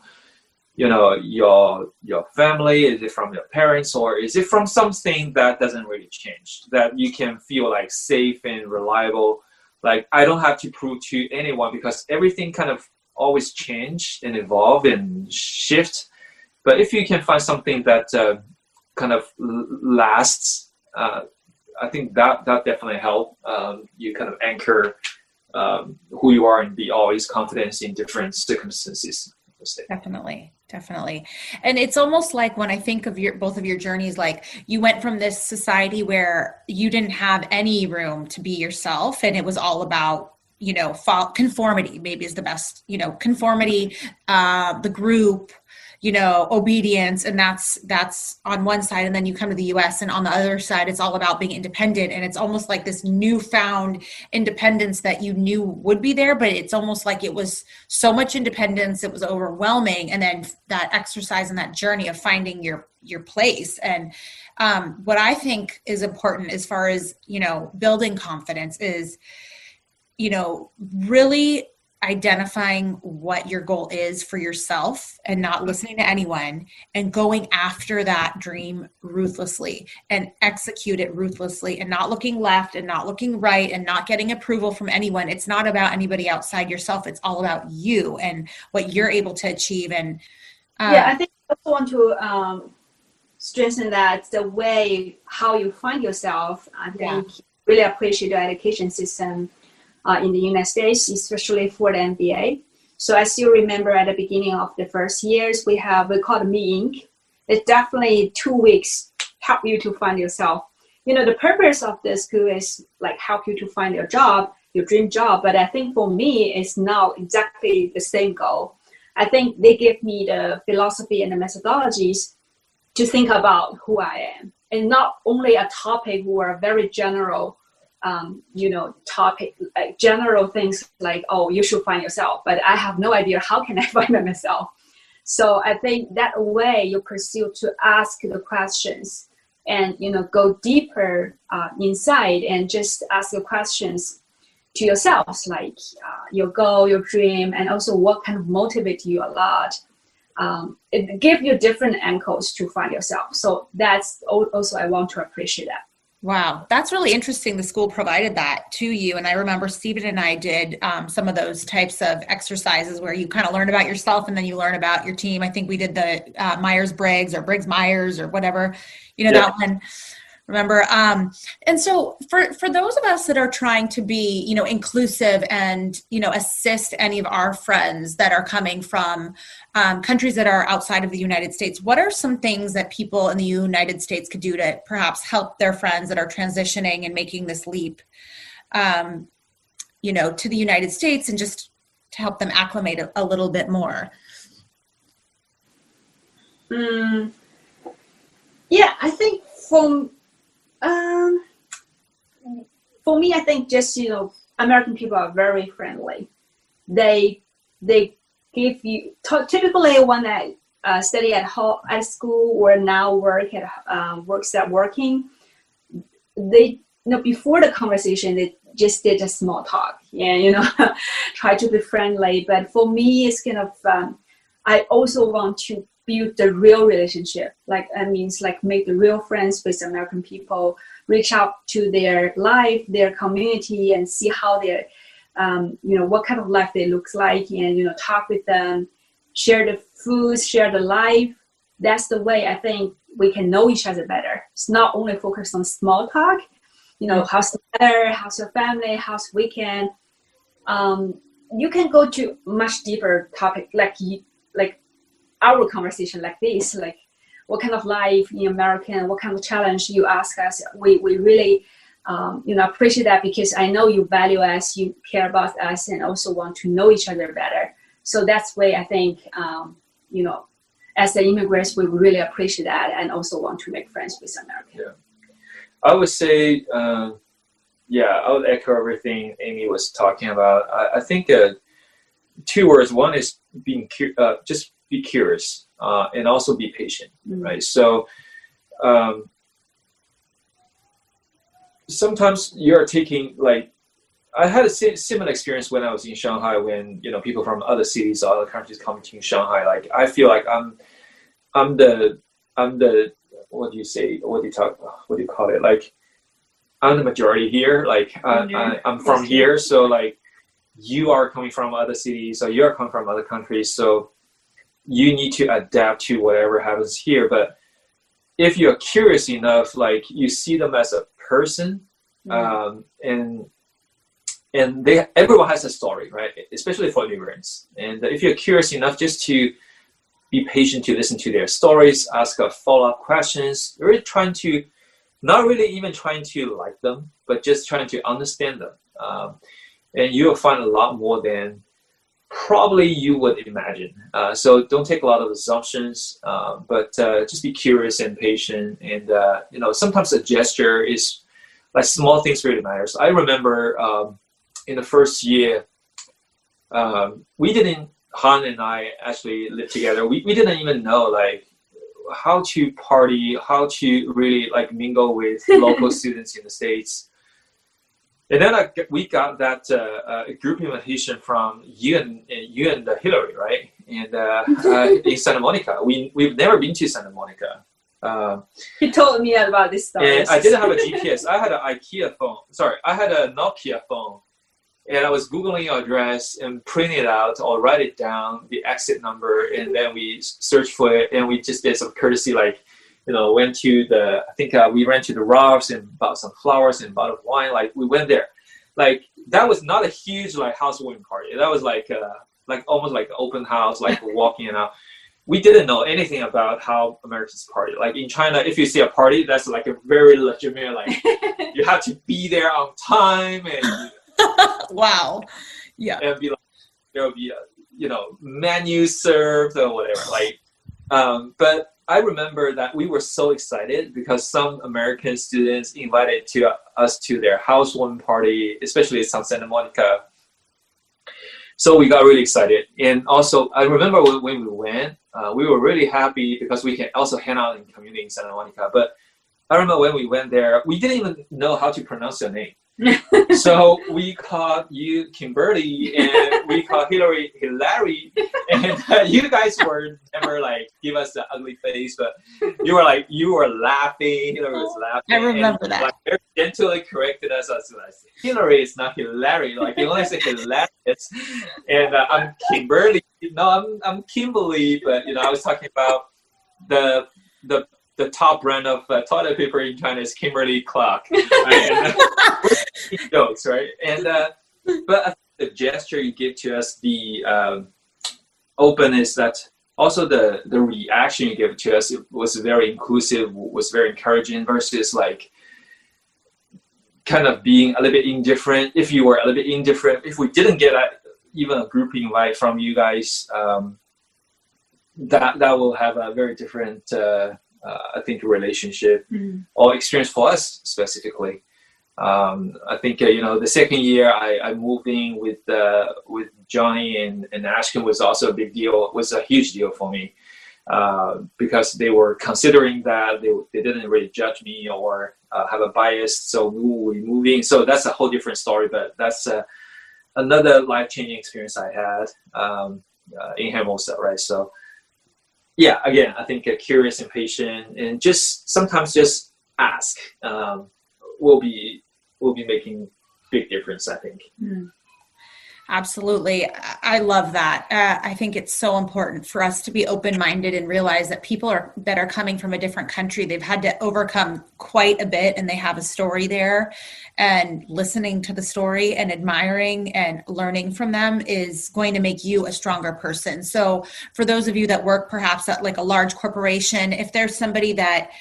your family? Is it from your parents, or is it from something that doesn't really change, that you can feel like safe and reliable? Like I don't have to prove to anyone because everything kind of always change and evolve and shift. But if you can find something that kind of lasts, I think that definitely help you kind of anchor who you are and be always confident in different circumstances. Definitely. And it's almost like when I think of both of your journeys, like you went from this society where you didn't have any room to be yourself, and it was all about, conformity, maybe is the best, conformity, the group, obedience. And that's on one side. And then you come to the US, and on the other side, it's all about being independent. And it's almost like this newfound independence that you knew would be there, but it's almost like it was so much independence, it was overwhelming. And then that exercise and that journey of finding your place. And what I think is important as far as, building confidence is, really identifying what your goal is for yourself and not listening to anyone, and going after that dream ruthlessly and execute it ruthlessly, and not looking left and not looking right and not getting approval from anyone. It's not about anybody outside yourself. It's all about you and what you're able to achieve. And I think I also want to strengthen that the way how you find yourself. I think really appreciate the education system in the United States, especially for the MBA. So I still remember at the beginning of the first years, we call it Me Inc. It's definitely 2 weeks help you to find yourself. The purpose of the school is like help you to find your job, your dream job. But I think for me, it's not exactly the same goal. I think they give me the philosophy and the methodologies to think about who I am, and not only a topic who are very general, topic, like general things like, oh, you should find yourself, but I have no idea how can I find myself. So I think that way you pursue to ask the questions and, go deeper inside and just ask the questions to yourselves, like your goal, your dream, and also what kind of motivate you a lot. It gives you different angles to find yourself. So that's also, I want to appreciate that. Wow, that's really interesting. The school provided that to you. And I remember Stephen and I did some of those types of exercises where you kind of learn about yourself and then you learn about your team. I think we did the Myers-Briggs or Briggs-Myers or whatever, that one. Remember? And so for those of us that are trying to be, inclusive and, assist any of our friends that are coming from countries that are outside of the United States, what are some things that people in the United States could do to perhaps help their friends that are transitioning and making this leap to the United States and just to help them acclimate a little bit more? Yeah, I think for me, I think just, American people are very friendly. They give you, typically when I study at school or now works at working, they, before the conversation, they just did a small talk and, try to be friendly. But for me, it's kind of, I also want to build the real relationship. Like, that means like make the real friends with American people, reach out to their life, their community, and see how they're, what kind of life they look like, and, talk with them, share the foods, share the life. That's the way I think we can know each other better. It's not only focused on small talk, how's the weather, how's your family, how's weekend. You can go to much deeper topic, like our conversation like this, like what kind of life in American, what kind of challenge you ask us. We really, appreciate that, because I know you value us, you care about us, and also want to know each other better. So that's why I think, as the immigrants, we really appreciate that and also want to make friends with Americans. Yeah. I would say, I would echo everything Amy was talking about. I think 2 words. One is just be curious, and also be patient, right? So sometimes you're taking, like, I had a similar experience when I was in Shanghai, when people from other cities, other countries come to Shanghai. Like, I feel like I'm the what do you say? What do you call it? Like, I'm the majority here. Like, I'm from here, so like, you are coming from other cities, or you are coming from other countries, so you need to adapt to whatever happens here. But if you're curious enough, like, you see them as a person, and everyone has a story, right? Especially for immigrants. And if you're curious enough just to be patient, to listen to their stories, ask follow-up questions, really not really even trying to like them, but just trying to understand them. And you'll find a lot more than probably you would imagine. So don't take a lot of assumptions, but just be curious and patient. And sometimes a gesture is, like, small things really matters. I remember in the first year, Han and I actually lived together. We didn't even know, like, how to party, how to really, like, mingle with local students in the States. And then we got that group invitation from you and Hillary, right? And in Santa Monica. We've never been to Santa Monica. He told me about this story. And I didn't have a GPS. I had I had a Nokia phone. And I was Googling your address and print it out or write it down, the exit number, and then we searched for it, and we just did some courtesy, like, went to we ran to the Ralph's and bought some flowers and a bottle of wine. Like, we went there. Like, that was not a huge, like, housewarming party. That was like almost like an open house, like walking out. We didn't know anything about how Americans party. Like, in China, if you see a party, that's like a very legitimate, like, you have to be there on time, and wow. Yeah. And be like, there'll be menu served or whatever. Like, but I remember that we were so excited because some American students invited us to their housewarming party, especially in Santa Monica. So we got really excited. And also, I remember when we went, we were really happy because we can also hang out in community in Santa Monica. But I remember when we went there, we didn't even know how to pronounce your name. So we called you Kimberly, and we called Hillary Hilary, and you guys were never, like, give us the ugly face, but you were laughing. Hillary was laughing. I remember that. Like, very gently corrected us as Hillary is not Hilary. Like, you only say hilarious. And I'm Kimberly. No, I'm Kimberly. But I was talking about the top brand of toilet paper in China is Kimberly Clark. Right? Jokes, right? And but I think the gesture you give to us, the openness, that also the reaction you give to us, it was very inclusive, was very encouraging, versus like kind of being a little bit indifferent. If you were a little bit indifferent, if we didn't get even a group invite from you guys, that will have a very different, I think, relationship or experience for us specifically. I think the second year I moved in with Johnny and Ashton was also a big deal. Was a huge deal for me because they were considering that they didn't really judge me or have a bias. So we moved in. So that's a whole different story. But that's another life-changing experience I had in Hermosa, right? So yeah, again, I think curious and patient, and just sometimes just ask will be making big difference, I think. Absolutely. I love that. I think it's so important for us to be open-minded and realize that people that are coming from a different country, they've had to overcome quite a bit and they have a story there, and listening to the story and admiring and learning from them is going to make you a stronger person. So for those of you that work perhaps at like a large corporation, if there's somebody that,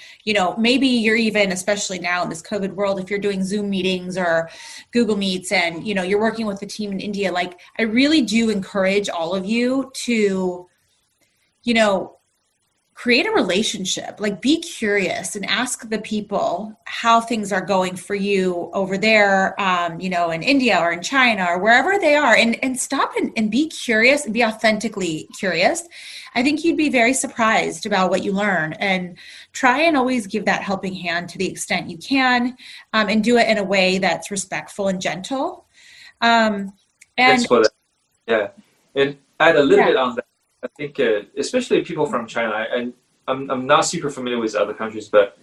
maybe you're even, especially now in this COVID world, if you're doing Zoom meetings or Google Meets and, you're working with the team in India, like I really do encourage all of you to, create a relationship, like be curious and ask the people how things are going for you over there, in India or in China or wherever they are, and stop and be curious and be authentically curious. I think you'd be very surprised about what you learn, and try and always give that helping hand to the extent you can, and do it in a way that's respectful and gentle. Thanks for that. Yeah, and add a little bit on that. I think, especially people from China, and I'm not super familiar with other countries, but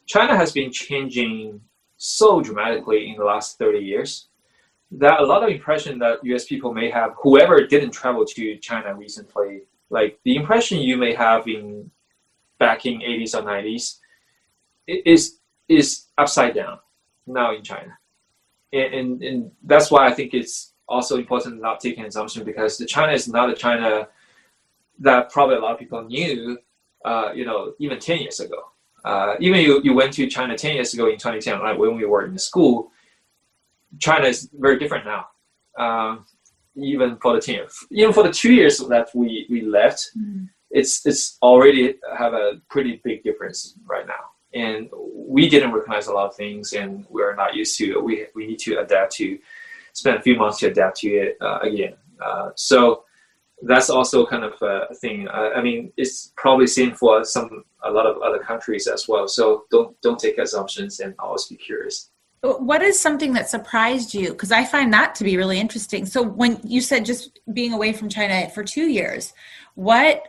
China has been changing so dramatically in the last 30 years that a lot of impression that US people may have, whoever didn't travel to China recently, like the impression you may have back in 80s or 90s is upside down now in China. And that's why I think it's also important not taking an assumption, because the China is not a China that probably a lot of people knew, even 10 years ago. Even you went to China 10 years ago in 2010, right, when we were in school, China is very different now. Even for the 10 years, even for the 2 years that we left, it's already have a pretty big difference right now. And we didn't recognize a lot of things, and we're not used to it. We need to adapt to, spend a few months to adapt to it again. So that's also kind of a thing. I mean, it's probably same for a lot of other countries as well. So don't take assumptions and always be curious. What is something that surprised you? Because I find that to be really interesting. So when you said just being away from China for 2 years, what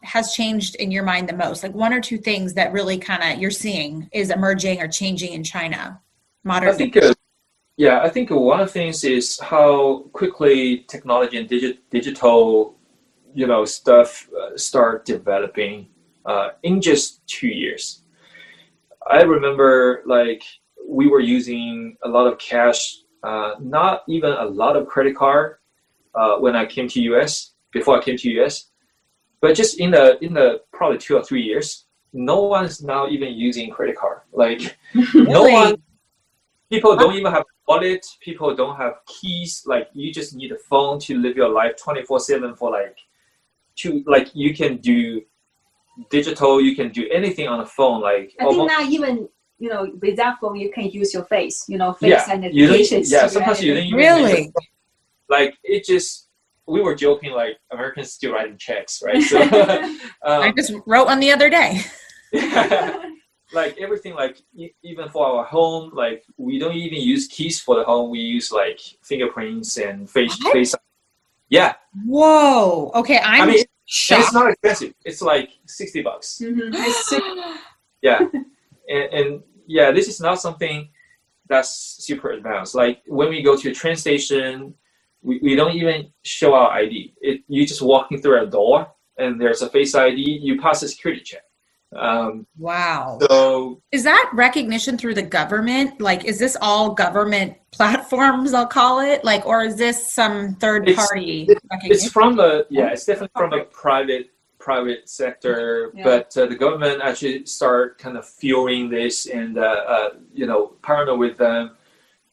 has changed in your mind the most? Like one or two things that really kind of you're seeing is emerging or changing in China? Modern. I think, I think one of the things is how quickly technology and digital, stuff start developing in just 2 years. I remember like we were using a lot of cash, not even a lot of credit card when I came to US, before I came to US. But just in the probably 2 or 3 years, no one's now even using credit card. Like really? No one, people don't even have a wallet. People don't have keys. Like you just need a phone to live your life 24/7 for like you can do digital. You can do anything on the phone. Like I think now even with that phone you can use your face. Face identifications. Yeah, sometimes you didn't even really. Like it just. We were joking, like Americans still writing checks, right? So I just wrote one the other day. Like everything, like even for our home, like we don't even use keys for the home. We use like fingerprints and face. Yeah. Whoa. Okay, I mean, shocked. It's not expensive. It's like $60. Yeah, and yeah, this is not something that's super advanced. Like when we go to a train station. We don't even show our ID. You just walking through a door and there's a face ID. You pass a security check. Wow. So is that recognition through the government? Like, is this all government platforms? I'll call it like, or is this some third party? It's from it's definitely from a private sector, but the government actually start kind of fueling this and partner with them.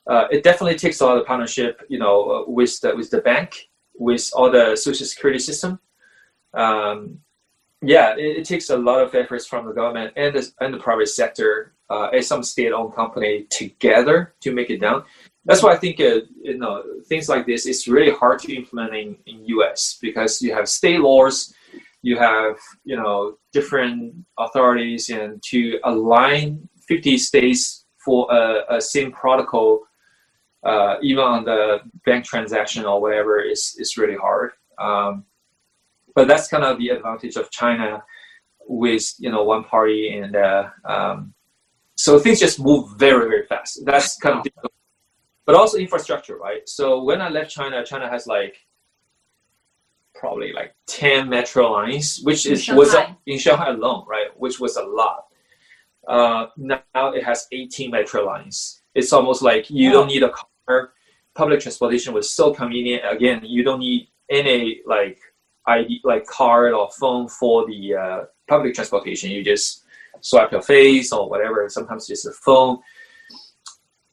it definitely takes a lot of partnership, with the bank, with all the social security system. It takes a lot of efforts from the government and the private sector, and some state-owned company together to make it down. That's why I think things like this is really hard to implement in US, because you have state laws, you have different authorities, and to align 50 states for a same protocol, even on the bank transaction or whatever, is really hard. But that's kind of the advantage of China with one party, and so things just move very, very fast. That's kind of difficult. But also infrastructure, right? So when I left China, China has probably 10 metro lines, which was in Shanghai alone, right? Which was a lot. Now it has 18 metro lines. It's almost like you don't need a car. Public transportation was so convenient. Again, you don't need any ID, card or phone for the public transportation. You just swipe your face or whatever. Sometimes just a phone.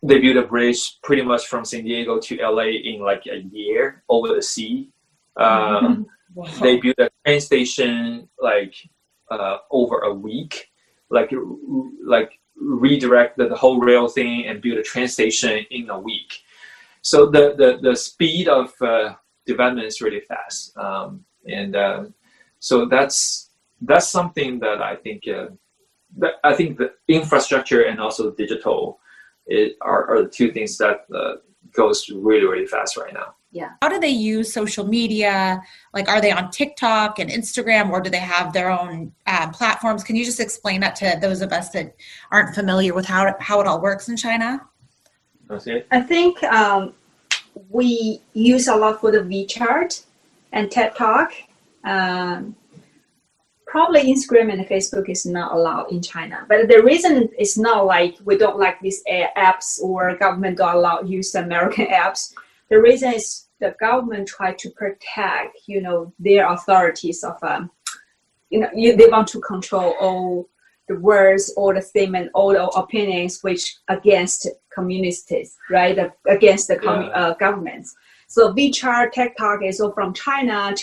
They built a bridge pretty much from San Diego to LA in a year over the sea. Wow. They built a train station over a week, redirect the whole rail thing and build a train station in a week. So the speed of development is really fast, so that's something that I think the infrastructure and also digital are the two things that goes really, really fast right now. Yeah. How do they use social media? Are they on TikTok and Instagram, or do they have their own platforms? Can you just explain that to those of us that aren't familiar with how it all works in China? Okay. I think we use a lot for the WeChat and TikTok. Probably Instagram and Facebook is not allowed in China. But the reason is not we don't like these apps, or government don't allow use American apps. The reason is the government try to protect, their authorities of, they want to control all the words, all the statement, all the opinions which against communists, right? Against the governments. So WeChat, TikTok is all from China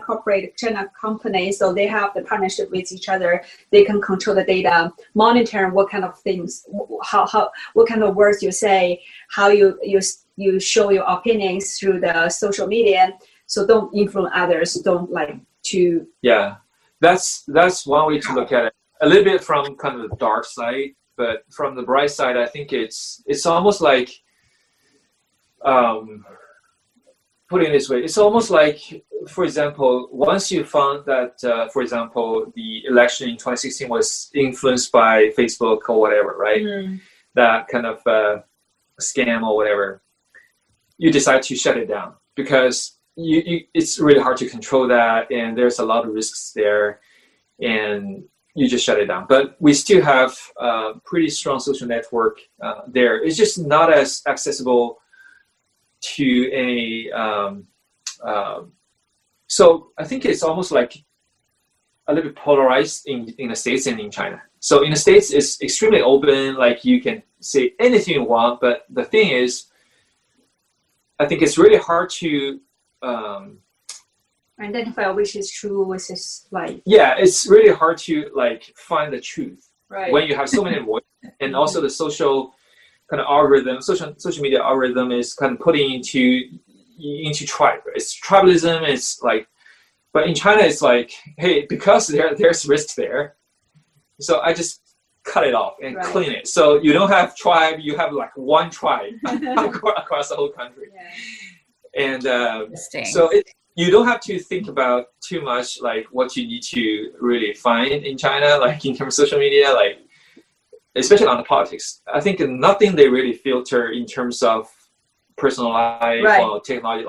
corporate, China companies. So they have the partnership with each other. They can control the data, monitor what kind of things, what kind of words you say, how you show your opinions through the social media. So don't influence others. Don't to. Yeah, that's one way to look at it. A little bit from kind of the dark side, but from the bright side, I think it's almost like. Put it this way, it's almost like, for example, once you found that, for example, the election in 2016 was influenced by Facebook or whatever, right? That kind of scam or whatever, you decide to shut it down because it's really hard to control that, and there's a lot of risks there, and you just shut it down. But we still have a pretty strong social network there. It's just not as accessible to any so I think it's almost like a little bit polarized in the States and in China. So in the States it's extremely open, you can say anything you want, but the thing is I think it's really hard to identify which is true, which is it's really hard to find the truth, right, when you have so many voices. And also the social kind of algorithm, social media algorithm is kind of putting into tribe. It's tribalism. It's but in China it's hey, because there's risk there, so I just cut it off and clean it. So you don't have tribe, you have one tribe across the whole country. And so you don't have to think about too much what you need to really find in China, in terms of social media, especially on the politics. I think nothing they really filter in terms of personal life or technology.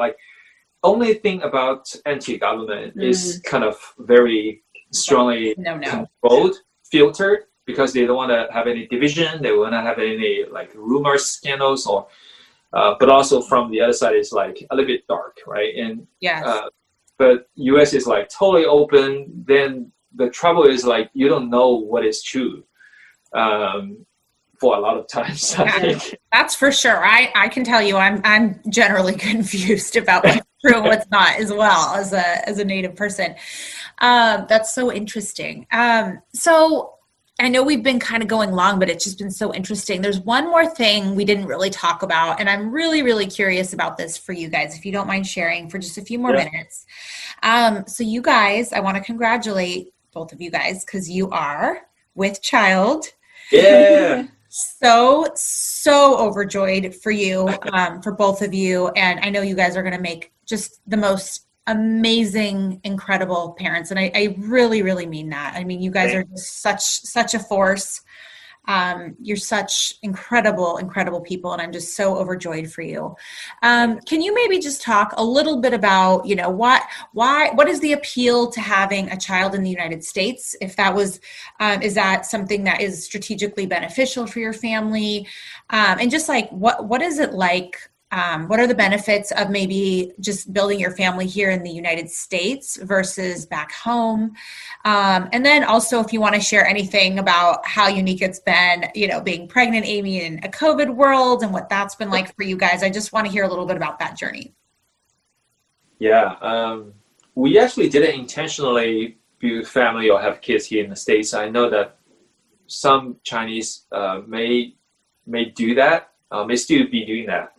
Only thing about anti-government is kind of very strongly controlled, filtered, because they don't want to have any division. They want to have any rumors, scandals, or but also from the other side is a little bit dark, right? And but US is totally open. Then the trouble is you don't know what is true. for a lot of times. I think. That's for sure. I can tell you, I'm generally confused about what's true and what's not, as well as a Native person. That's so interesting. So I know we've been kind of going long, but it's just been so interesting. There's one more thing we didn't really talk about, and I'm really, really curious about this for you guys, if you don't mind sharing for just a few more minutes. So you guys, I want to congratulate both of you guys, because you are with child. Yeah. So overjoyed for you, for both of you. And I know you guys are going to make just the most amazing, incredible parents. And I really, really mean that. I mean, you guys are just such a force. You're such incredible people. And I'm just so overjoyed for you. Can you maybe just talk a little bit about, what is the appeal to having a child in the United States? If that was, is that something that is strategically beneficial for your family? And just like, what is it like? What are the benefits of maybe just building your family here in the United States versus back home? And then also, if you want to share anything about how unique it's been, being pregnant, Amy, in a COVID world and what that's been like for you guys. I just want to hear a little bit about that journey. Yeah. We actually didn't intentionally build family or have kids here in the States. I know that some Chinese may do that, may still be doing that.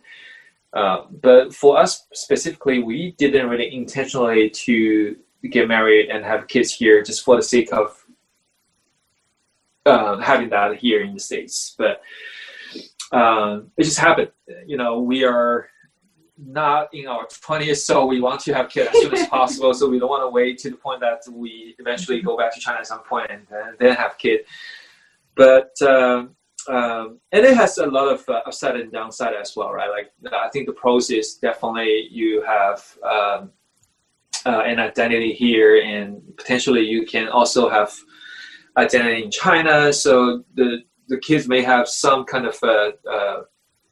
But for us specifically, we didn't really intentionally to get married and have kids here just for the sake of having that here in the States. But it just happened. We are not in our 20s, so we want to have kids as soon as possible. So we don't want to wait to the point that we eventually go back to China at some point and then have kids. But and it has a lot of upside and downside as well, right? Like, I think the pros is definitely you have an identity here, and potentially you can also have identity in China. So the kids may have some kind of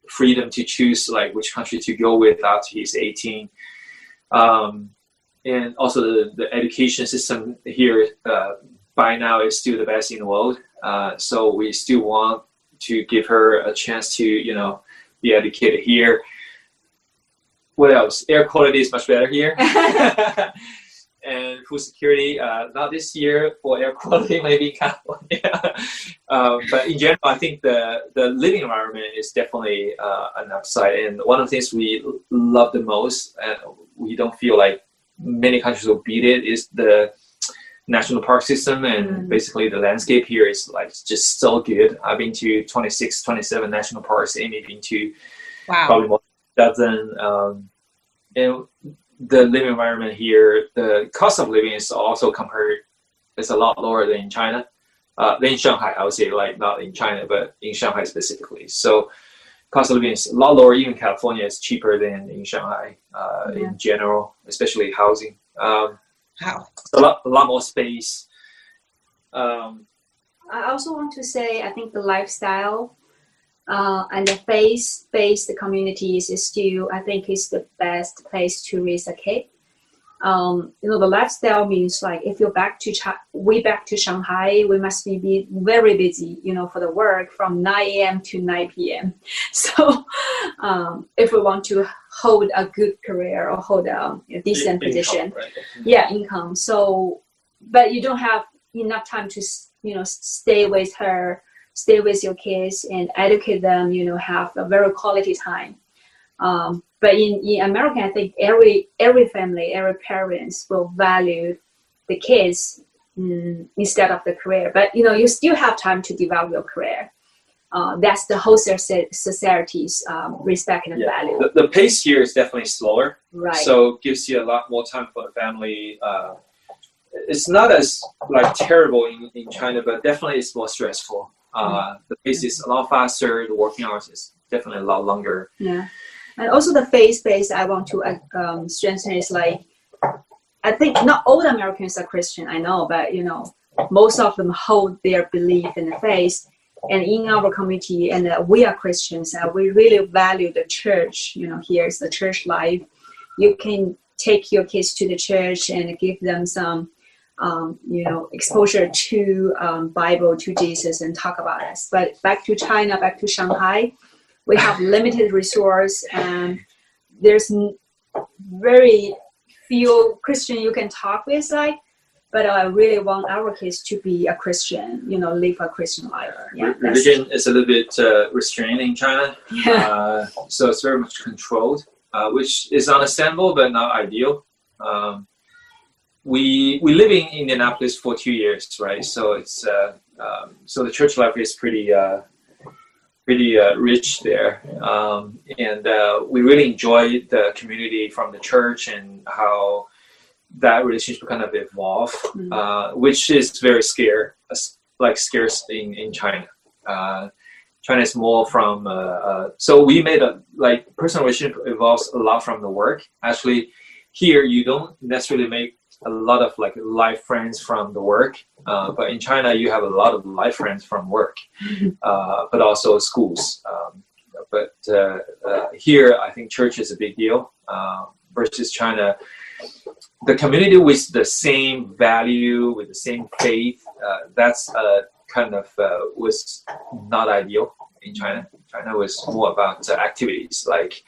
freedom to choose like which country to go with after he's 18. And also the education system here by now is still the best in the world. So we still want to give her a chance to, be educated here. What else? Air quality is much better here. And food security, not this year for air quality, maybe in California. But in general, I think the living environment is definitely an upside. And one of the things we love the most, and we don't feel like many countries will beat it, is the national park system. And basically the landscape here is like just so good. I've been to 26, 27 national parks. Amy been to probably more than a dozen. And the living environment here, the cost of living is also is a lot lower than in China, than in Shanghai. I would say, like, not in China, but in Shanghai specifically. So cost of living is a lot lower. Even California is cheaper than in Shanghai in general, especially housing. A lot more space. I also want to say, I think the lifestyle and the faith-based communities is still, I think, is the best place to raise a kid. The lifestyle means, like, if you're back to Shanghai, we must be very busy, for the work from 9 a.m. to 9 p.m. So if we want to hold a good career or hold a decent position, right? Income. So, but you don't have enough time to, stay with your kids and educate them, have a very quality time. But in America, I think every family, every parents will value the kids instead of the career. But, you still have time to develop your career. That's the whole society's respect and value. The pace here is definitely slower. Right. So it gives you a lot more time for the family. It's not as terrible in China, but definitely it's more stressful. The pace is a lot faster. The working hours is definitely a lot longer. Yeah. And also the faith-based, I want to strengthen is, like, I think not all Americans are Christian, I know, but, most of them hold their belief in the faith. And in our community, and we are Christians, and we really value the church. Here's the church life. You can take your kids to the church and give them some exposure to Bible, to Jesus, and talk about us. But back to China, back to Shanghai, we have limited resource, and there's very few Christian you can talk with, but I really want our kids to be a Christian, live a Christian life. Yeah, religion is a little bit restrained in China. Yeah. So it's very much controlled, which is understandable, but not ideal. We live in Indianapolis for 2 years, right? So it's so the church life is pretty rich there, and we really enjoy the community from the church and how that relationship kind of evolved, which is very scarce in China. China is more from so we made personal relationship evolves a lot from the work. Actually, here you don't necessarily make a lot of life friends from the work, but in China you have a lot of life friends from work, but also schools. But here I think church is a big deal versus China. The community with the same value, with the same faith, that's kind of was not ideal in China. China was more about activities like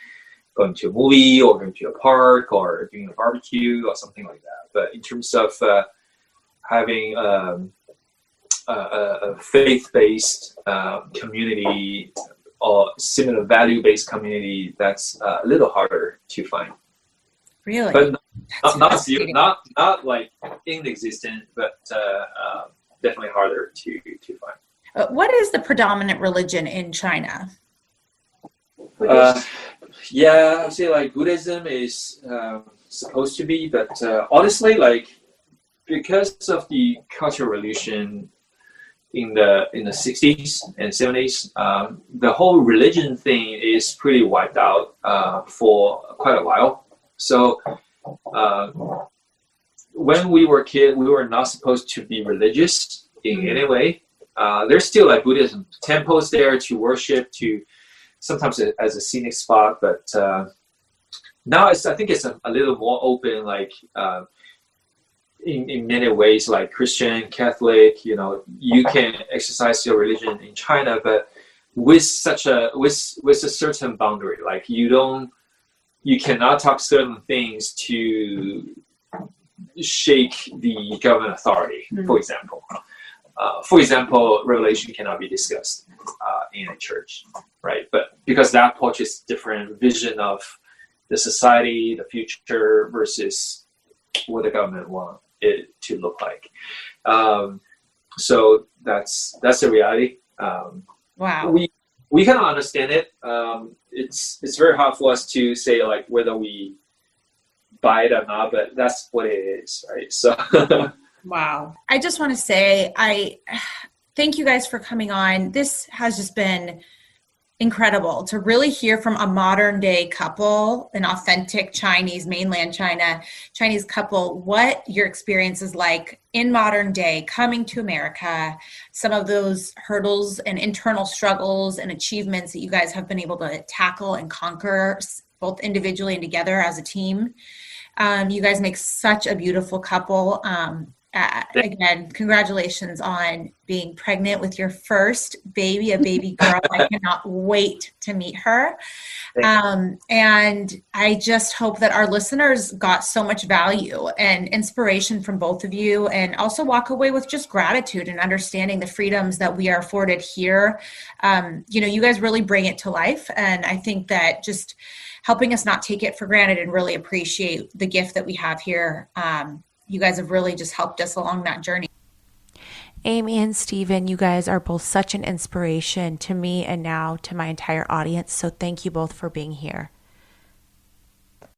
going to a movie or going to a park or doing a barbecue or something like that. But in terms of having a faith-based community or similar value-based community, that's a little harder to find. Really? But not like inexistent, but definitely harder to find. What is the predominant religion in China? Yeah, I'd say Buddhism is supposed to be, but honestly, because of the Cultural Revolution in the 60s and 70s, the whole religion thing is pretty wiped out for quite a while. So when we were kids, we were not supposed to be religious in any way. There's still Buddhism temples there to worship, to sometimes as a scenic spot, but now I think it's a little more open, in many ways, like Christian, Catholic. You can exercise your religion in China, but with a certain boundary. You cannot talk certain things to shake the government authority, for example. For example, Revelation cannot be discussed in a church, right? But because that portrays different vision of the society, the future, versus what the government wants it to look like. So that's the reality. Wow. We kind of understand it. It's very hard for us to say whether we buy it or not, but that's what it is, right? So. Wow. I just want to say, I thank you guys for coming on. This has just been incredible to really hear from a modern day couple, an authentic mainland Chinese couple, what your experience is like in modern day, coming to America, some of those hurdles and internal struggles and achievements that you guys have been able to tackle and conquer, both individually and together as a team. You guys make such a beautiful couple. Again, congratulations on being pregnant with your first baby, a baby girl. I cannot wait to meet her. And I just hope that our listeners got so much value and inspiration from both of you, and also walk away with just gratitude and understanding the freedoms that we are afforded here. You guys really bring it to life. And I think that just helping us not take it for granted and really appreciate the gift that we have here. You guys have really just helped us along that journey. Amy and Steven, you guys are both such an inspiration to me and now to my entire audience. So thank you both for being here.